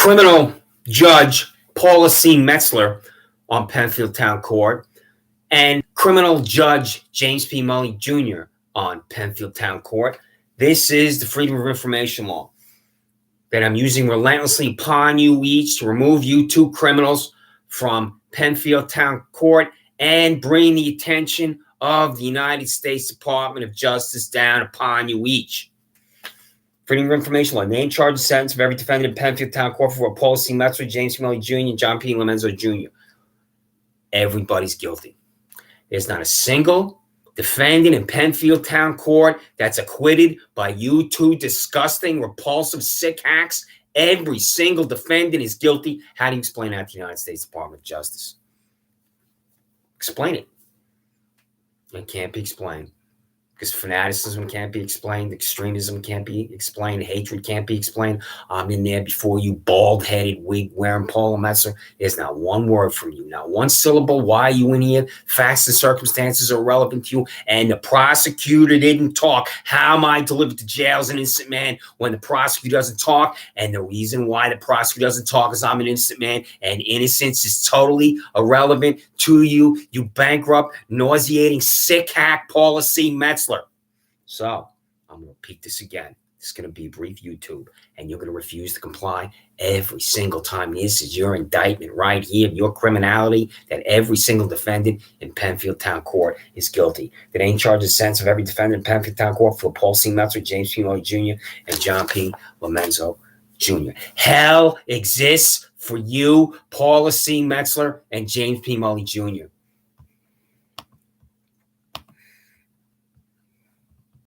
criminal judge Paula C. Metzler on Penfield Town Court and criminal judge James P. Mully Jr. on Penfield Town Court. This is the Freedom of Information law that I'm using relentlessly upon you each to remove you two criminals from Penfield Town Court and bring the attention of the United States Department of Justice down upon you each. Freedom of Information law. Name, charge, and sentence of every defendant in Penfield Town Court for Paul C. Metzler, James P. Mully Jr., and John P. Lomenzo Jr. Everybody's guilty. There's not a single defendant in Penfield Town Court that's acquitted by you two disgusting, repulsive, sick hacks. Every single defendant is guilty. How do you explain that to the United States Department of Justice? Explain it. It can't be explained. Because fanaticism can't be explained. Extremism can't be explained. Hatred can't be explained. I'm in there before you, bald-headed, wig-wearing Paula Metzler. There's not one word from you. Not one syllable. Why are you in here? Facts and circumstances are relevant to you. And the prosecutor didn't talk. How am I delivered to jail as an innocent man when the prosecutor doesn't talk? And the reason why the prosecutor doesn't talk is I'm an innocent man. And innocence is totally irrelevant to you. You bankrupt, nauseating, sick hack Paula C. Metzler. So, I'm going to repeat this again. It's going to be a brief YouTube, and you're going to refuse to comply every single time. This is your indictment right here, your criminality, that every single defendant in Penfield Town Court is guilty. The name, charge, and sentence of every defendant in Penfield Town Court for Paul C. Metzler, James P. Mully Jr., and John P. Lomenzo Jr. Hell exists for you, Paula C. Metzler, and James P. Mully Jr.